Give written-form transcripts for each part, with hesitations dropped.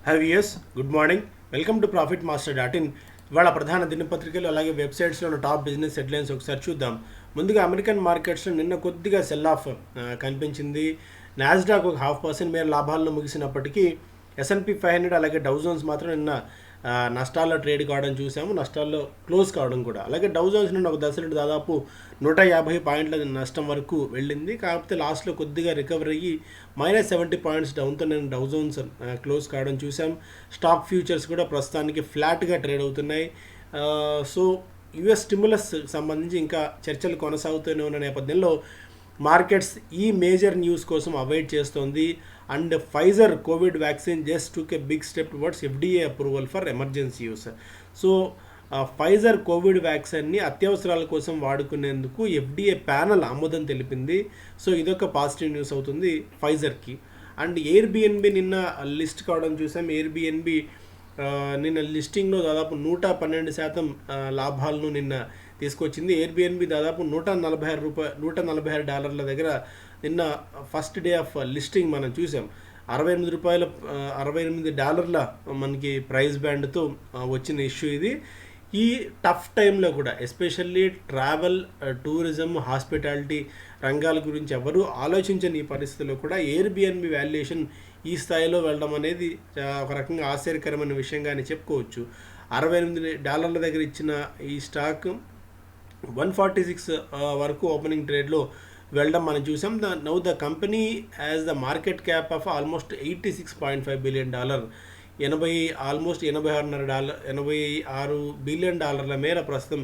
హ్యావియర్స్ good morning. Welcome to Profit Master dot in. ఇవాళ ప్రధాన దినపత్రికలు అలాగే వెబ్సైట్స్లో ఉన్న టాప్ బిజినెస్ హెడ్లైన్స్ ఒకసారి చూద్దాం. ముందుగా అమెరికన్ మార్కెట్స్లో నిన్న కొద్దిగా సెల్ ఆఫ్ కనిపించింది. నాస్డాక్ ఒక 0.5% మేర లాభాల్లో ముగిసినప్పటికీ S&P 500 అలాగే డౌ జోన్స్ మాత్రం నిన్న నష్టాల్లో ట్రేడ్ కావడం చూసాము, నష్టాల్లో క్లోజ్ కావడం కూడా. అలాగే డౌ జోన్స్ నిన్న ఒక దశలో దాదాపు 150 పాయింట్ల నష్టం వరకు వెళ్ళింది. కాకపోతే లాస్ట్లో కొద్దిగా రికవర్ అయ్యి -70 పాయింట్స్ డౌన్తో నేను డౌ జోన్స్ క్లోజ్ కావడం చూసాం. స్టాక్ ఫ్యూచర్స్ కూడా ప్రస్తుతానికి ఫ్లాట్గా ట్రేడ్ అవుతున్నాయి. సో యుఎస్ స్టిమ్యులస్ సంబంధించి ఇంకా చర్చలు కొనసాగుతూనే ఉన్న నేపథ్యంలో మార్కెట్స్ ఈ మేజర్ న్యూస్ కోసం అవైట్ చేస్తోంది. And Pfizer Covid vaccine just took a big step towards FDA approval for emergency use. So Pfizer Covid వ్యాక్సిన్ని అత్యవసరాల కోసం వాడుకునేందుకు FDA ప్యానల్ ఆమోదం తెలిపింది. సో ఇదొక పాజిటివ్ న్యూస్ అవుతుంది ఫైజర్కి. అండ్ ఎయిర్బిఎన్బి నిన్న లిస్ట్ కావడం చూసాం. ఎయిర్బిఎన్బి నిన్న లిస్టింగ్లో దాదాపు 112% లాభాలను నిన్న తీసుకొచ్చింది. ఎయిర్బిఎన్బి దాదాపు $146 దగ్గర నిన్న ఫస్ట్ డే ఆఫ్ లిస్టింగ్ మనం చూసాం. $68 మనకి ప్రైస్ బ్యాండ్తో వచ్చిన ఇష్యూ ఇది. ఈ టఫ్ టైంలో కూడా ఎస్పెషల్లీ ట్రావెల్, టూరిజం, హాస్పిటాలిటీ రంగాల గురించి ఎవరు ఆలోచించని ఈ పరిస్థితుల్లో కూడా ఎయిర్బిఎన్బి వాల్యుయేషన్ ఈ స్థాయిలో వెళ్ళడం అనేది ఒక రకంగా ఆశ్చర్యకరమైన విషయంగానే చెప్పుకోవచ్చు. $68 దగ్గర ఇచ్చిన ఈ స్టాక్ 146 వరకు ఓపెనింగ్ ట్రేడ్లో వెళ్ళడం మనం చూసాం. Now the company has the market cap of almost $86.5 billion, almost $86 billion మేర ప్రస్తుతం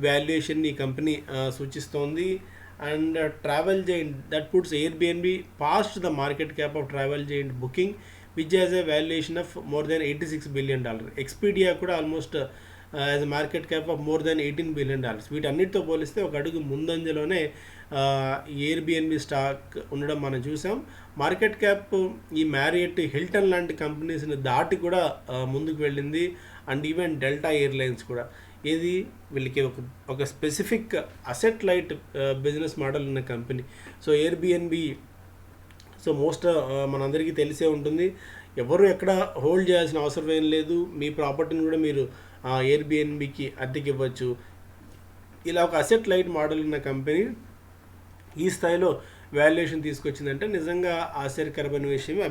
వాల్యుయేషన్ ఈ కంపెనీ సూచిస్తోంది. And travel giant that puts Airbnb past the market cap of travel giant Booking which has a valuation of more than $86 billion. Expedia కూడా almost has market cap of more than $18 billion. వీటన్నిటితో పోలిస్తే ఒక అడుగు ముందంజలోనే Airbnb stock ఉండడం మనం చూసాం. Market cap ఈ మ్యారియట్, హిల్టన్ లాంటి కంపెనీస్ని దాటి కూడా ముందుకు వెళ్ళింది. అండ్ ఈవెన్ డెల్టా ఎయిర్లైన్స్ కూడా. ఇది వీళ్ళకి ఒక specific asset light business model ఉన్న కంపెనీ. సో ఎయిర్బిఎన్బి మోస్ట్ మనందరికీ తెలిసే ఉంటుంది. ఎవరు ఎక్కడ హోల్డ్ చేయాల్సిన అవసరం ఏం లేదు. మీ ప్రాపర్టీని కూడా మీరు ఎయిర్బిఎన్బికి అద్దెకి ఇవ్వచ్చు. ఇలా ఒక అసెట్ లైట్ మోడల్ ఉన్న కంపెనీ ఈ స్థాయిలో వాల్యుయేషన్ తీసుకొచ్చిందంటే నిజంగా ఆశ్చర్యకరమైన విషయమే,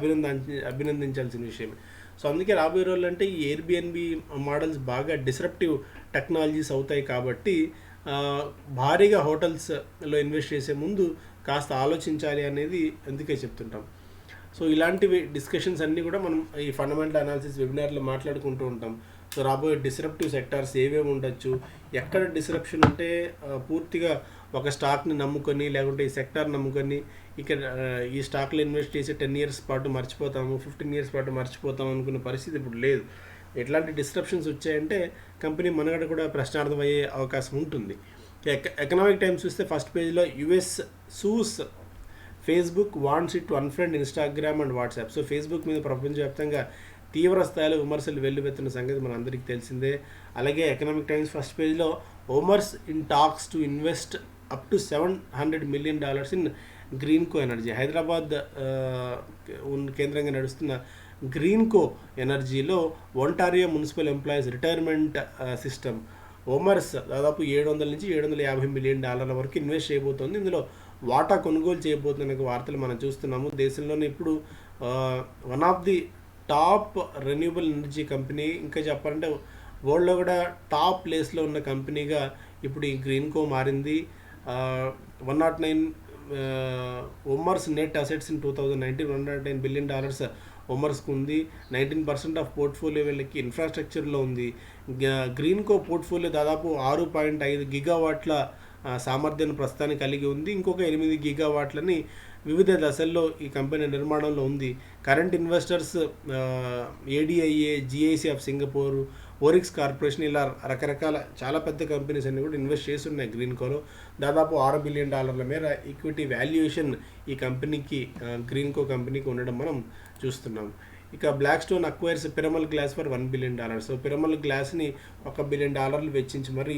అభినందించాల్సిన విషయమే. సో అందుకే రాబోయే రోజులు అంటే ఈ ఎయిర్బిఎన్బి మోడల్స్ బాగా డిస్రప్టివ్ టెక్నాలజీస్ అవుతాయి కాబట్టి భారీగా హోటల్స్లో ఇన్వెస్ట్ చేసే ముందు కాస్త ఆలోచించాలి అనేది అందుకే చెప్తుంటాం. సో ఇలాంటివి డిస్కషన్స్ అన్నీ కూడా మనం ఈ ఫండమెంటల్ అనాలిసిస్ వెబినార్లో మాట్లాడుకుంటూ ఉంటాం. సో రాబోయే డిస్రప్టివ్ సెక్టార్స్ ఏవేమి ఉండొచ్చు, ఎక్కడ డిస్రప్షన్ ఉంటే పూర్తిగా ఒక స్టాక్ని నమ్ముకొని లేకుంటే ఈ సెక్టార్ నమ్ముకొని ఇక్కడ ఈ స్టాక్లో ఇన్వెస్ట్ చేసి 10 years పాటు మర్చిపోతాము, 15 years పాటు మర్చిపోతాము అనుకున్న పరిస్థితి ఇప్పుడు లేదు. ఎట్లాంటి డిస్రప్షన్స్ వచ్చాయంటే కంపెనీ మనుగడ కూడా ప్రశ్నార్థం అయ్యే అవకాశం ఉంటుంది. ఎకనామిక్ టైమ్స్ చూస్తే ఫస్ట్ పేజ్లో US sues Facebook wants it to unfriend Instagram and WhatsApp. So Facebook మీద ప్రపంచవ్యాప్తంగా తీవ్ర స్థాయిలో విమర్శలు వెల్లువెత్తున్న సంగతి మన అందరికీ తెలిసిందే. అలాగే ఎకనామిక్ టైమ్స్ ఫస్ట్ పేజ్లో OMERS in talks to invest up to $700 million in Greenko energy. Hyderabad కేంద్రంగా నడుస్తున్న గ్రీన్కో ఎనర్జీలో Ontario municipal employees retirement system OMERS దాదాపు $700 నుంచి $750 million వరకు ఇన్వెస్ట్ చేయబోతోంది. ఇందులో వాటా కొనుగోలు చేయబోతున్న వార్తలు మనం చూస్తున్నాము. దేశంలోనే ఇప్పుడు one of the top renewable energy company, ఇంకా చెప్పాలంటే వరల్డ్లో కూడా టాప్ ప్లేస్లో ఉన్న కంపెనీగా ఇప్పుడు ఈ గ్రీన్కో మారింది. 109 ఒమర్స్ నెట్ అసెట్స్ ఇన్ 2019 $109 బిలియన్ ఒమర్స్కు ఉంది. 19% ఆఫ్ పోర్ట్ఫోలియో వీళ్ళకి ఇన్ఫ్రాస్ట్రక్చర్లో ఉంది. గ్రీన్కో పోర్ట్ఫోలియో దాదాపు 6.5 గిగావాట్ల సామర్థ్యాన్ని ప్రస్తుతానికి కలిగి ఉంది. ఇంకొక 8 గిగావాట్లని వివిధ దశల్లో ఈ కంపెనీ నిర్మాణంలో ఉంది. Current investors ADIA, GIC of Singapore, Orix corporation ఇలా రకరకాల చాలా పెద్ద కంపెనీస్ అన్ని కూడా ఇన్వెస్ట్ చేస్తున్నాయి గ్రీన్కోలో. దాదాపు $6 బిలియన్ మేర ఈక్విటీ వాల్యుయేషన్ ఈ కంపెనీకి, గ్రీన్కో కంపెనీకి ఉండడం మనం చూస్తున్నాం. ఇక Blackstone acquires Piramal glass for $1 billion. So Piramal గ్లాస్ని $1 బిలియన్ వెచ్చించి మరీ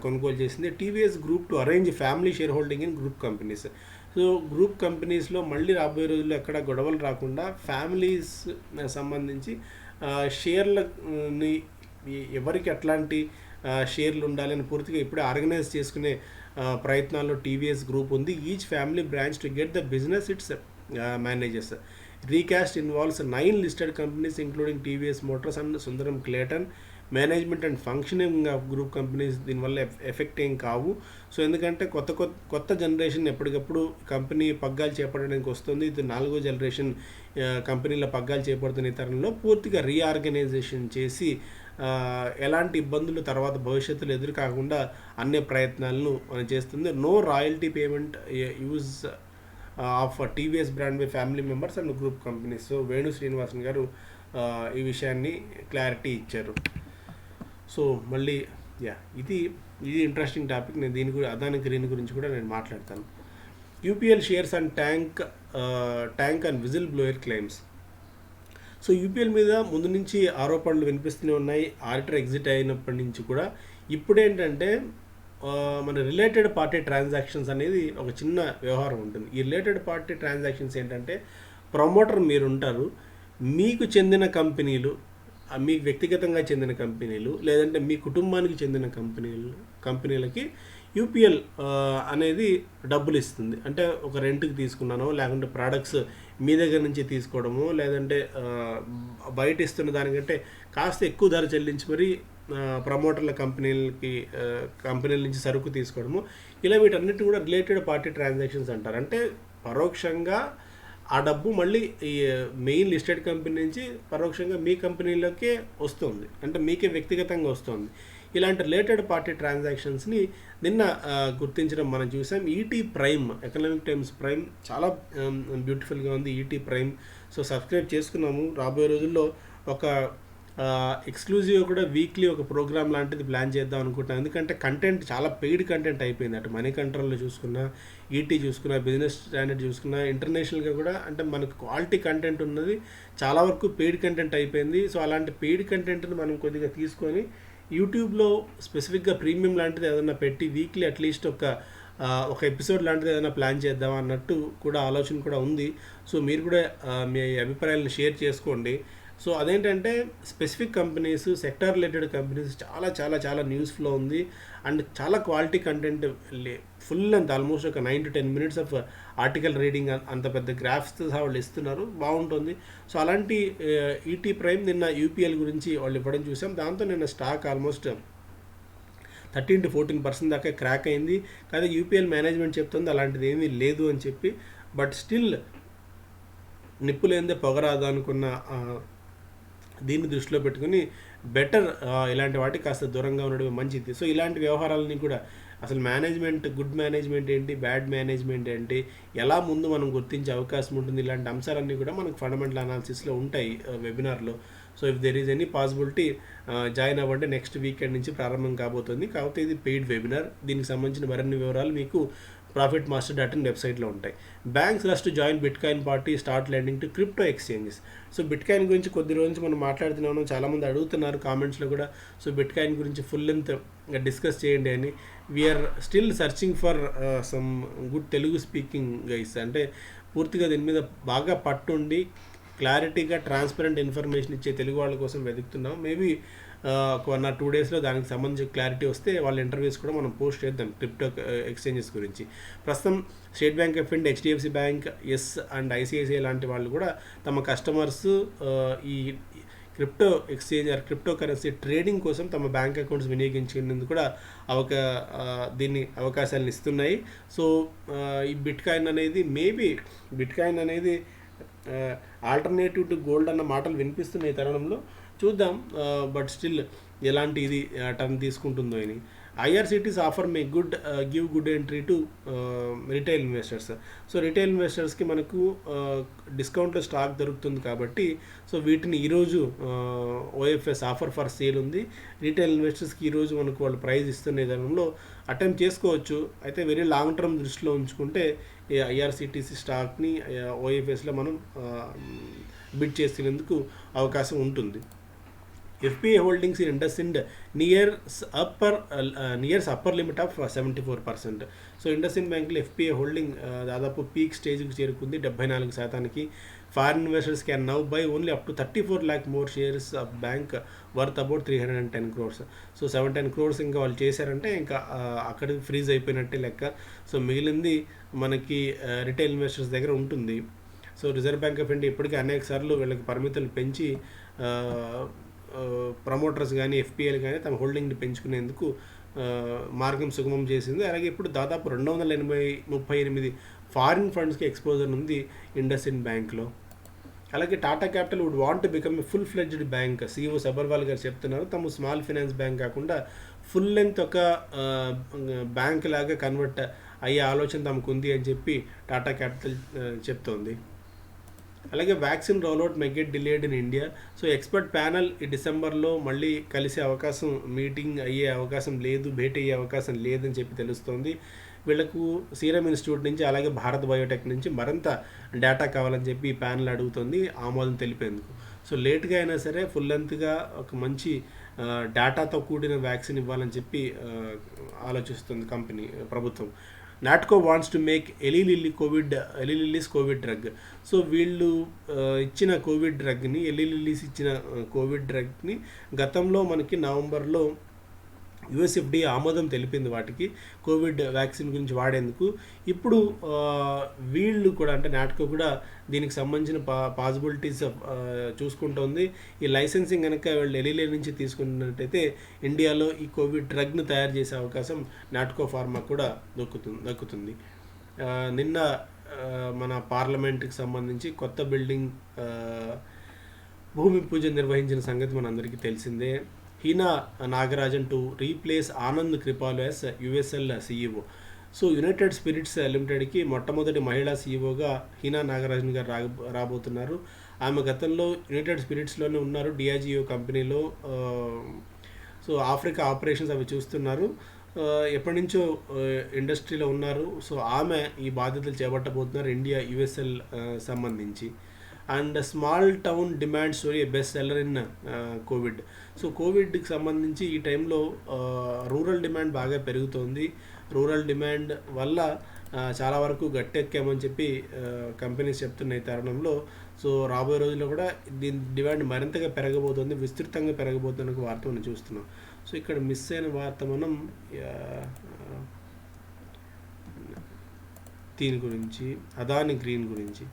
కొనుగోలు చేసింది. TVS group to arrange family share holding in group companies. So group కంపెనీస్లో మళ్ళీ రాబోయే రోజుల్లో ఎక్కడ గొడవలు రాకుండా ఫ్యామిలీస్ సంబంధించి షేర్లని ఎవరికి ఎట్లాంటి షేర్లు ఉండాలని పూర్తిగా ఇప్పుడే ఆర్గనైజ్ చేసుకునే ప్రయత్నాల్లో టీవీఎస్ గ్రూప్ ఉంది. Each family branch to get the business it's manages. Recast involves 9 listed companies including TVS Motors and Sundaram Clayton. Management and functioning of group companies దీనివల్ల ఎఫెక్ట్ ఏం కావు. సో ఎందుకంటే కొత్త జనరేషన్ ఎప్పటికప్పుడు company పగ్గాలు చేపట్టడానికి వస్తుంది. ఇది 4వ జనరేషన్ కంపెనీల పగ్గాలు చేపడుతున్న తరంలో పూర్తిగా రీఆర్గనైజేషన్ చేసి ఎలాంటి ఇబ్బందులు తర్వాత భవిష్యత్తులో ఎదురు కాకుండా అన్ని ప్రయత్నాలను చేస్తుంది. No royalty payment use of TVS brand by family members and group companies. So Venu Srinivasan గారు ఈ విషయాన్ని క్లారిటీ ఇచ్చారు. సో మళ్ళీ ఇది ఇంట్రెస్టింగ్ టాపిక్. నేను దీని గురించి అదాని గ్రీన్ గురించి కూడా నేను మాట్లాడతాను. UPL shares and tank and whistle blower claims. So UPL మీద ముందు నుంచి ఆరోపణలు వినిపిస్తూనే ఉన్నాయి. ఆడిటర్ ఎగ్జిట్ అయినప్పటి నుంచి కూడా ఇప్పుడేంటంటే మన రిలేటెడ్ పార్టీ ట్రాన్సాక్షన్స్ అనేది ఒక చిన్న వ్యవహారం ఉంటుంది. ఈ రిలేటెడ్ పార్టీ ట్రాన్సాక్షన్స్ ఏంటంటే ప్రమోటర్ మీరు ఉంటారు, మీకు చెందిన కంపెనీలు, మీకు వ్యక్తిగతంగా చెందిన కంపెనీలు లేదంటే మీ కుటుంబానికి చెందిన కంపెనీలకి యూపీఎల్ అనేది డబ్బులు ఇస్తుంది. అంటే ఒక రెంట్కి తీసుకున్నానో లేకుంటే ప్రోడక్ట్స్ మీ దగ్గర నుంచి తీసుకోవడము లేదంటే బయట ఇస్తున్న దానికంటే కాస్త ఎక్కువ ధర చెల్లించి మరి ప్రమోటర్ల కంపెనీల నుంచి సరుకు తీసుకోవడము, ఇలా వీటన్నిటి కూడా రిలేటెడ్ పార్టీ ట్రాన్సాక్షన్స్ అంటారు. అంటే పరోక్షంగా ఆ డబ్బు మళ్ళీ ఈ మెయిన్ లిస్టెడ్ కంపెనీ నుంచి పరోక్షంగా మీ కంపెనీలోకే వస్తుంది, అంటే మీకే వ్యక్తిగతంగా వస్తుంది. ఇలాంటి రిలేటెడ్ పార్టీ ట్రాన్సాక్షన్స్ని నిన్న గుర్తించడం మనం చూసాం. ఈటీ ప్రైమ్, ఎకనామిక్ టైమ్స్ ప్రైమ్ చాలా బ్యూటిఫుల్గా ఉంది ఈటీ ప్రైమ్. సో సబ్స్క్రైబ్ చేసుకున్నాము. రాబోయే రోజుల్లో ఒక ఎక్స్క్లూజివ్ కూడా వీక్లీ ఒక ప్రోగ్రామ్ లాంటిది ప్లాన్ చేద్దాం అనుకుంటున్నాను. ఎందుకంటే కంటెంట్ చాలా పెయిడ్ కంటెంట్ అయిపోయింది. అటు మనీ కంట్రోల్లో చూసుకున్నా, ఈటీ చూసుకున్నా, బిజినెస్ స్టాండర్డ్ చూసుకున్నా, ఇంటర్నేషనల్గా కూడా అంటే మనకు క్వాలిటీ కంటెంట్ ఉన్నది చాలా వరకు పెయిడ్ కంటెంట్ అయిపోయింది. సో అలాంటి పెయిడ్ కంటెంట్ని మనం కొద్దిగా తీసుకొని యూట్యూబ్లో స్పెసిఫిక్గా ప్రీమియం లాంటిది ఏదైనా పెట్టి వీక్లీ అట్లీస్ట్ ఒక ఎపిసోడ్ లాంటిది ఏదైనా ప్లాన్ చేద్దాం అన్నట్టు కూడా ఆలోచన కూడా ఉంది. సో మీరు కూడా మీ అభిప్రాయాలను షేర్ చేసుకోండి. సో అదేంటంటే specific companies, sector related companies చాలా చాలా చాలా న్యూస్ ఫ్లో ఉంది అండ్ చాలా quality content full and almost ఒక 9 to 10 minutes of article reading, అంత పెద్ద గ్రాఫ్స్తో సహా వాళ్ళు ఇస్తున్నారు, బాగుంటుంది. సో అలాంటి ఈటీ ప్రైమ్ నిన్న యూపీఎల్ గురించి వాళ్ళు ఇవ్వడం చూసాం. దాంతో నిన్న స్టాక్ ఆల్మోస్ట్ 13 to 14% దాకా క్రాక్ అయింది. కానీ యూపీఎల్ మేనేజ్మెంట్ చెప్తుంది అలాంటిది ఏమీ లేదు అని చెప్పి. బట్ స్టిల్ నిప్పు లేనిదే పొగరాదు అనుకున్న దీన్ని దృష్టిలో పెట్టుకుని బెటర్ ఇలాంటి వాటికి కాస్త దూరంగా ఉండడం మంచిది. సో ఇలాంటి వ్యవహారాలని కూడా అసలు మేనేజ్మెంట్, గుడ్ మేనేజ్మెంట్ ఏంటి, బ్యాడ్ మేనేజ్మెంట్ ఏంటి, ఎలా ముందు మనం గుర్తించే అవకాశం ఉంటుంది, ఇలాంటి అంశాలన్నీ కూడా మనకు ఫండమెంటల్ అనాలిసిస్లో ఉంటాయి వెబినార్లో. So if there is any possibility join అవ్వండి. నెక్స్ట్ వీకెండ్ నుంచి ప్రారంభం కాబోతుంది. కాకపోతే ఇది పెయిడ్ వెబినార్. దీనికి సంబంధించిన మరిన్ని వివరాలు మీకు profitmaster.in వెబ్సైట్లో ఉంటాయి. Banks rush to join bitcoin party, start lending to crypto exchanges. So bitcoin గురించి కొద్ది రోజు నుంచి మనం మాట్లాడుతున్నాము, చాలామంది అడుగుతున్నారు కామెంట్స్లో కూడా. సో బిట్కాయిన్ గురించి ఫుల్ లెంత్ డిస్కస్ చేయండి అని. We are still searching for some good Telugu speaking guys, అంటే పూర్తిగా దీని మీద బాగా పట్టుండి క్లారిటీగా ట్రాన్స్పరెంట్ ఇన్ఫర్మేషన్ ఇచ్చే తెలుగు వాళ్ళ కోసం వెతుకుతున్నాం. మేబీ ఒక 1 or 2 daysలో దానికి సంబంధించి క్లారిటీ వస్తే వాళ్ళ ఇంటర్వ్యూస్ కూడా మనం పోస్ట్ చేద్దాం క్రిప్టో ఎక్స్చేంజెస్ గురించి. ప్రస్తుతం State Bank of India, HDFC Bank, Yes and ICICI లాంటి వాళ్ళు కూడా తమ కస్టమర్స్ ఈ crypto exchange or crypto currency trading కోసం తమ బ్యాంక్ అకౌంట్స్ వినియోగించేందుకు కూడా దీన్ని అవకాశాలను ఇస్తున్నాయి. సో ఈ బిట్కాయిన్ అనేది ఆల్టర్నేటివ్ టు గోల్డ్ అన్న మాటలు వినిపిస్తున్నాయి ఈ తరుణంలో. చూద్దాం బట్ స్టిల్ ఎలాంటి ఇది టర్న్ తీసుకుంటుందో అని. IRCTC's offer may give good entry to retail investors. So retail ఇన్వెస్టర్స్కి మనకు డిస్కౌంట్లో స్టాక్ దొరుకుతుంది కాబట్టి సో వీటిని ఈరోజు ఓఎఫ్ఎస్ ఆఫర్ ఫర్ సేల్ ఉంది. రిటైల్ ఇన్వెస్టర్స్కి ఈరోజు మనకు వాళ్ళు ప్రైజ్ ఇస్తున్న విధానంలో అటెంప్ట్ చేసుకోవచ్చు. అయితే వెరీ లాంగ్ టర్మ్ దృష్టిలో ఉంచుకుంటే ఐఆర్సిటీసీ స్టాక్ని ఓఎఫ్ఎస్లో మనం బిడ్ చేసేందుకు అవకాశం ఉంటుంది. FPI holdings in IndusInd nears upper limit of 74%. So IndusInd బ్యాంక్లో FPI హోల్డింగ్ దాదాపు పీక్ స్టేజ్కి చేరుకుంది 74%. Foreign investors can now by only up to 34 lakh more shares of bank worth about 310 crores. So 710 crores ఇంకా వాళ్ళు చేశారంటే ఇంకా అక్కడ ఫ్రీజ్ అయిపోయినట్టే లెక్క. సో మిగిలింది మనకి రిటైల్ ఇన్వెస్టర్స్ దగ్గర ఉంటుంది. So reserve bank of India ఇప్పటికీ అనేక సార్లు వీళ్ళకి పరిమితులు పెంచి ప్రమోటర్స్ కానీ FPIలు కానీ తమ హోల్డింగ్ని పెంచుకునేందుకు మార్గం సుగమం చేసింది. అలాగే ఇప్పుడు దాదాపు 238 ఫారిన్ ఫండ్స్కి ఎక్స్పోజర్ ఉంది ఇండస్ఇండ్ బ్యాంక్లో. అలాగే Tata Capital would want to become a full fledged bank. CEO Sabharwal గారు చెప్తున్నారు తాము స్మాల్ ఫైనాన్స్ బ్యాంక్ కాకుండా ఫుల్ లెంత్ ఒక బ్యాంక్ లాగా కన్వర్ట్ అయ్యే ఆలోచన తమకు ఉంది అని చెప్పి టాటా క్యాపిటల్ చెప్తోంది. అలాగే vaccine rollout may get delayed in India. So expert panel ఈ డిసెంబర్లో మళ్ళీ కలిసే అవకాశం, మీటింగ్ అయ్యే అవకాశం లేదు, భేటీ అయ్యే అవకాశం లేదని చెప్పి తెలుస్తోంది. వీళ్లకు సీరం ఇన్స్టిట్యూట్ నుంచి అలాగే భారత్ బయోటెక్ నుంచి మరింత డేటా కావాలని చెప్పి ఈ ప్యానల్ అడుగుతుంది ఆమోదం తెలిపేందుకు. సో లేట్గా అయినా సరే ఫుల్ లెంత్గా ఒక మంచి డేటాతో కూడిన వ్యాక్సిన్ ఇవ్వాలని చెప్పి ఆలోచిస్తుంది ప్రభుత్వం. Natco wants to make Eli Lilly's Covid drug. So వీళ్ళు ఇచ్చిన కోవిడ్ డ్రగ్ని, ఎలీ లిల్లీస్ ఇచ్చిన కోవిడ్ డ్రగ్ని గతంలో మనకి నవంబర్లో USFDA ఆమోదం తెలిపింది వాటికి కోవిడ్ వ్యాక్సిన్ గురించి వాడేందుకు. ఇప్పుడు వీళ్ళు కూడా అంటే నాట్కో కూడా దీనికి సంబంధించిన పాసిబిలిటీస్ చూసుకుంటోంది. ఈ లైసెన్సింగ్ కనుక వీళ్ళు ఎలీలే నుంచి తీసుకున్నట్టయితే ఇండియాలో ఈ కోవిడ్ డ్రగ్ను తయారు చేసే అవకాశం నాట్కో ఫార్మా కూడా దక్కుతుంది. నిన్న మన పార్లమెంట్కి సంబంధించి కొత్త బిల్డింగ్ భూమి పూజ నిర్వహించిన సంగతి మనందరికీ తెలిసిందే. Hina Nagarajan to replace Anand Kripalu as USL CEO. So United Spirits లిమిటెడ్కి మొట్టమొదటి మహిళా CEOగా హీనా నాగరాజన్ గారు రాబోతున్నారు. ఆమె గతంలో యునైటెడ్ స్పిరిట్స్లోనే ఉన్నారు, DIGO కంపెనీలో. సో ఆఫ్రికా ఆపరేషన్స్ అవి చూస్తున్నారు, ఎప్పటి నుంచో ఇండస్ట్రీలో ఉన్నారు. సో ఆమె ఈ బాధ్యతలు చేపట్టబోతున్నారు ఇండియా USL సంబంధించి. And small town demand story best seller in covid. So కోవిడ్కి సంబంధించి ఈ టైంలో రూరల్ డిమాండ్ బాగా పెరుగుతోంది. రూరల్ డిమాండ్ వల్ల చాలా వరకు గట్టెక్కామని చెప్పి కంపెనీస్ చెప్తున్న ఈ తరుణంలో సో రాబోయే రోజుల్లో కూడా దీని డిమాండ్ మరింతగా పెరగబోతుంది, విస్తృతంగా పెరగబోతున్న వార్త మనం చూస్తున్నాం. సో ఇక్కడ మిస్ అయిన వార్త మనం దీని గురించి అదాని గ్రీన్ గురించి.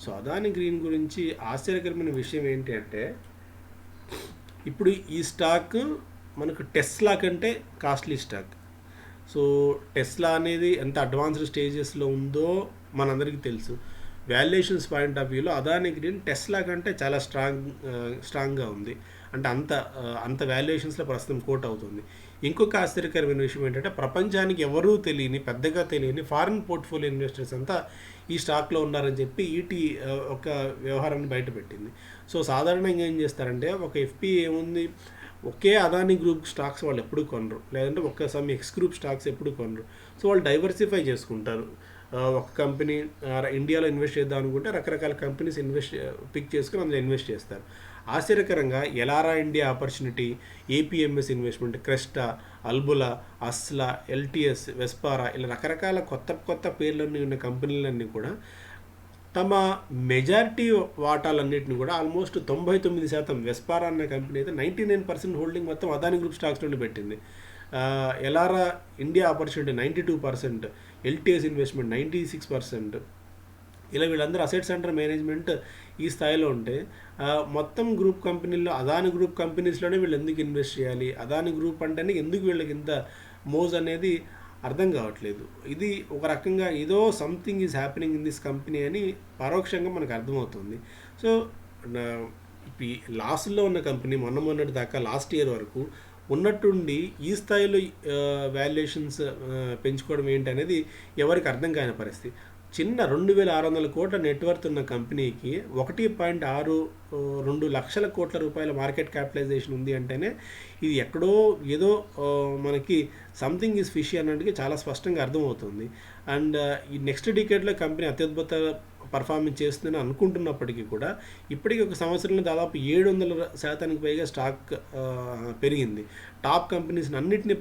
సో అదాని గ్రీన్ గురించి ఆశ్చర్యకరమైన విషయం ఏంటి అంటే ఇప్పుడు ఈ స్టాక్ మనకు టెస్లా కంటే కాస్ట్లీ స్టాక్. సో టెస్లా అనేది ఎంత అడ్వాన్స్డ్ స్టేజెస్లో ఉందో మనందరికీ తెలుసు. వాల్యుయేషన్స్ పాయింట్ ఆఫ్ వ్యూలో అదాని గ్రీన్ టెస్లా కంటే చాలా స్ట్రాంగ్గా ఉంది. అంటే అంత వాల్యుయేషన్స్లో ప్రస్తుతం కోట్ అవుతుంది. ఇంకొక ఆశ్చర్యకరమైన విషయం ఏంటంటే ప్రపంచానికి ఎవరూ పెద్దగా తెలియని ఫారిన్ పోర్ట్ఫోలియో ఇన్వెస్టర్స్ అంతా ఈ స్టాక్లో ఉన్నారని చెప్పి ఈటీ ఒక వ్యవహారాన్ని బయటపెట్టింది. సో సాధారణంగా ఏం చేస్తారంటే ఒక FPI ఏముంది, ఒకే అదాని గ్రూప్ స్టాక్స్ వాళ్ళు ఎప్పుడు కొనరు, లేదంటే ఒక్క ఎక్స్ గ్రూప్ స్టాక్స్ ఎప్పుడు కొనరు. సో వాళ్ళు డైవర్సిఫై చేసుకుంటారు. ఒక కంపెనీ ఇండియాలో ఇన్వెస్ట్ చేద్దాం అనుకుంటే రకరకాల కంపెనీస్ పిక్ చేసుకుని అందులో ఇన్వెస్ట్ చేస్తారు. ఆశ్చర్యకరంగా Elara India Opportunity, APMS investment, Cresta, Albula, Asla, LTS, Vespara ఇలా రకరకాల కొత్త పేర్లన్నీ ఉన్న కంపెనీలన్నీ కూడా తమ మెజారిటీ వాటాలన్నింటినీ కూడా ఆల్మోస్ట్ 99%, వెస్పారా అన్న కంపెనీ అయితే 99% హోల్డింగ్ మొత్తం అదాని గ్రూప్ స్టాక్స్ నుండి పెట్టింది. ఎలారా ఇండియా ఆపర్చునిటీ 92%, LTS ఇన్వెస్ట్మెంట్ 96%. ఇలా వీళ్ళందరూ అసెట్స్ అండర్ మేనేజ్మెంట్ ఈ స్థాయిలో ఉంటే మొత్తం గ్రూప్ కంపెనీల్లో అదాని గ్రూప్ కంపెనీస్లోనే వీళ్ళు ఎందుకు ఇన్వెస్ట్ చేయాలి, అదాని గ్రూప్ అంటేనే ఎందుకు వీళ్ళకి ఇంత మోజ్ అనేది అర్థం కావట్లేదు. ఇది ఒక రకంగా ఏదో something is happening in this company అని పరోక్షంగా మనకు అర్థమవుతుంది. సో లాస్ట్లో ఉన్న కంపెనీ మొన్నటి దాకా లాస్ట్ ఇయర్ వరకు ఉన్నట్టుండి ఈ స్థాయిలో వాల్యుయేషన్స్ పెంచుకోవడం ఏంటి అనేది ఎవరికి అర్థం కాని పరిస్థితి. చిన్న 2,600 కోట్ల నెట్వర్త్ ఉన్న కంపెనీకి 1.62 లక్షల కోట్ల రూపాయల మార్కెట్ క్యాపిటలైజేషన్ ఉంది అంటేనే ఇది ఎక్కడో ఏదో మనకి సంథింగ్ ఈజ్ ఫిషీ అన్నట్టుగా చాలా స్పష్టంగా అర్థమవుతుంది. అండ్ ఈ నెక్స్ట్ డికేడ్లో కంపెనీ అత్యద్భుత పర్ఫార్మెన్స్ చేస్తుందని అనుకుంటున్నప్పటికీ కూడా ఇప్పటికీ ఒక సంవత్సరంలో దాదాపు 700% పైగా స్టాక్ పెరిగింది. టాప్ కంపెనీస్ అన్నిటిని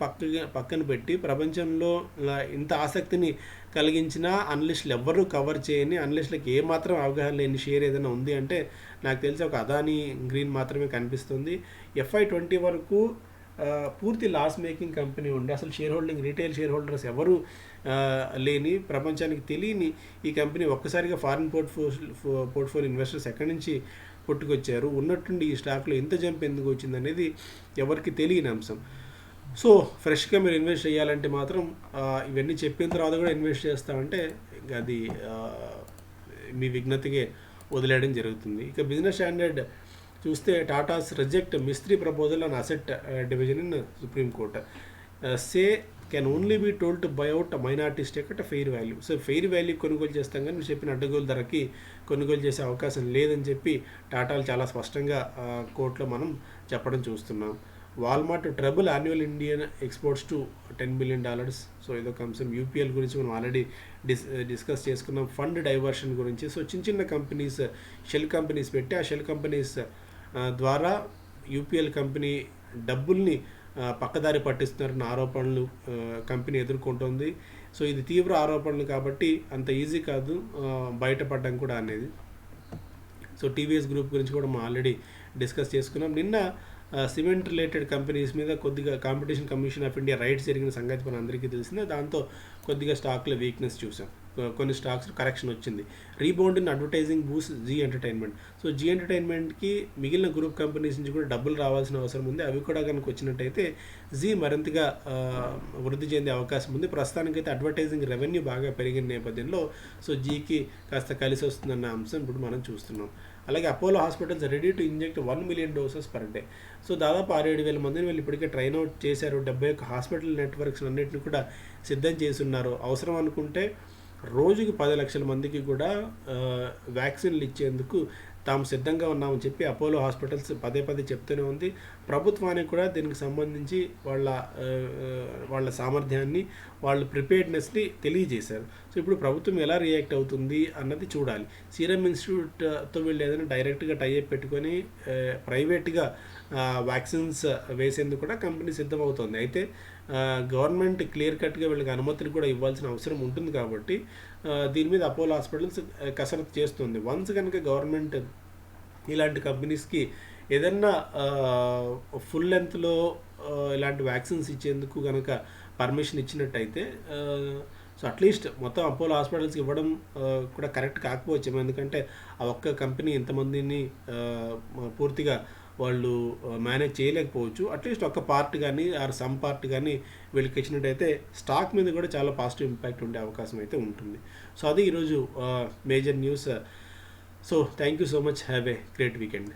పక్కన పెట్టి ప్రపంచంలో ఇంత ఆసక్తిని కలిగించిన అనలిస్టులు ఎవ్వరూ కవర్ చేయని, అనలిస్టులకు ఏమాత్రం అవగాహన లేని షేర్ ఏదైనా ఉంది అంటే నాకు తెలిసి ఒక అదానీ గ్రీన్ మాత్రమే కనిపిస్తుంది. FY20 వరకు పూర్తి లాస్ మేకింగ్ కంపెనీ ఉండి అసలు రీటైల్ షేర్ హోల్డర్స్ ఎవరు లేని, ప్రపంచానికి తెలియని ఈ కంపెనీ ఒక్కసారిగా ఫారిన్ పోర్ట్ఫోలియో ఇన్వెస్టర్స్ ఎక్కడి నుంచి పుట్టుకొచ్చారు, ఉన్నట్టుండి ఈ స్టాక్లో ఎంత జంప్ ఎందుకు వచ్చింది అనేది ఎవరికి తెలియని అంశం. సో ఫ్రెష్గా మీరు ఇన్వెస్ట్ చేయాలంటే మాత్రం ఇవన్నీ చెప్పిన తర్వాత కూడా ఇన్వెస్ట్ చేస్తామంటే అది మీ విజ్ఞతకే వదిలేయడం జరుగుతుంది. ఇక బిజినెస్ స్టాండర్డ్ చూస్తే Tatas reject Mistry proposal on asset division in Supreme Court. Say can only be told to buy out minority stake at fair value. So fair value కొనుగోలు చేస్తాం కానీ మీరు చెప్పిన అడ్డగోలు ధరకి కొనుగోలు చేసే అవకాశం లేదని చెప్పి టాటాలు చాలా స్పష్టంగా కోర్టులో మనం చెప్పడం చూస్తున్నాం. Walmart trouble annual Indian exports to $10 billion. So ఇదొక అంశం. UPL గురించి మనం ఆల్రెడీ డిస్కస్ చేసుకున్నాం. ఫండ్ డైవర్షన్ గురించి. సో చిన్న కంపెనీస్, షెల్ కంపెనీస్ పెట్టి ఆ షెల్ కంపెనీస్ ద్వారా UPL కంపెనీ డబ్బుల్ని పక్కదారి పట్టిస్తున్నారన్న ఆరోపణలు కంపెనీ ఎదుర్కొంటుంది. సో ఇది తీవ్ర ఆరోపణలు కాబట్టి అంత ఈజీ కాదు బయటపడడం కూడా అనేది. సో TVS గ్రూప్ గురించి కూడా మనం ఆల్రెడీ డిస్కస్ చేసుకున్నాం. నిన్న సిమెంట్ రిలేటెడ్ కంపెనీస్ మీద కొద్దిగా competition commission of India rights జరిగిన సంగతి మన అందరికీ తెలిసిందే. దాంతో కొద్దిగా స్టాక్లో వీక్నెస్ చూసాం. కొన్ని స్టాక్స్ కరెక్షన్ వచ్చింది. Rebound in advertising boost Zee entertainment. So Zee ఎంటర్టైన్మెంట్కి మిగిలిన గ్రూప్ కంపెనీస్ నుంచి కూడా డబ్బులు రావాల్సిన అవసరం ఉంది. అవి కూడా కనుక వచ్చినట్టయితే జీ మరింతగా వృద్ధి చెందే అవకాశం ఉంది. ప్రస్తుతానికైతే అడ్వర్టైజింగ్ రెవెన్యూ బాగా పెరిగిన నేపథ్యంలో సో జీకి కాస్త కలిసి వస్తుందన్న అంశం ఇప్పుడు మనం చూస్తున్నాం. అలాగే Apollo hospitals ready to inject 1 million doses per day. So దాదాపు 6-7 మందిని వీళ్ళు ఇప్పటికే ట్రైన్ అవుట్ చేశారు. 71 హాస్పిటల్ నెట్వర్క్స్ అన్నింటినీ కూడా సిద్ధం చేస్తున్నారు. అవసరం అనుకుంటే రోజుకి 10 లక్షల మందికి కూడా వ్యాక్సిన్లు ఇచ్చేందుకు తాము సిద్ధంగా ఉన్నామని చెప్పి అపోలో హాస్పిటల్స్ పదే చెప్తూనే ఉంది. ప్రభుత్వానికి కూడా దీనికి సంబంధించి వాళ్ళ సామర్థ్యాన్ని, వాళ్ళ ప్రిపేర్డ్నెస్ని తెలియజేశారు. సో ఇప్పుడు ప్రభుత్వం ఎలా రియాక్ట్ అవుతుంది అన్నది చూడాలి. సీరం ఇన్స్టిట్యూట్తో వీళ్ళు ఏదైనా డైరెక్ట్గా టైఅప్ పెట్టుకొని ప్రైవేట్గా వ్యాక్సిన్స్ వేసేందుకు కూడా కంపెనీ సిద్ధమవుతుంది. అయితే గవర్నమెంట్ క్లియర్ కట్గా వీళ్ళకి అనుమతులు కూడా ఇవ్వాల్సిన అవసరం ఉంటుంది కాబట్టి దీని మీద అపోలో హాస్పిటల్స్ కసరత్తు చేస్తుంది. వన్స్ కనుక గవర్నమెంట్ ఇలాంటి కంపెనీస్కి ఏదన్నా ఫుల్ లెంత్లో ఇలాంటి వ్యాక్సిన్స్ ఇచ్చేందుకు కనుక పర్మిషన్ ఇచ్చినట్టయితే సో అట్లీస్ట్ మొత్తం అపోలో హాస్పిటల్స్కి ఇవ్వడం కూడా కరెక్ట్ కాకపోవచ్చు. ఎందుకంటే ఆ ఒక్క కంపెనీ ఇంతమందిని పూర్తిగా వాళ్ళు మేనేజ్ చేయలేకపోవచ్చు. అట్లీస్ట్ ఒక పార్ట్ కానీ సమ్ పార్ట్ కానీ వీళ్ళకి ఇచ్చినట్టయితే స్టాక్ మీద కూడా చాలా పాజిటివ్ ఇంపాక్ట్ ఉండే అవకాశం అయితే ఉంటుంది. సో అది ఈరోజు major news. So thank you so much. Have a great weekend.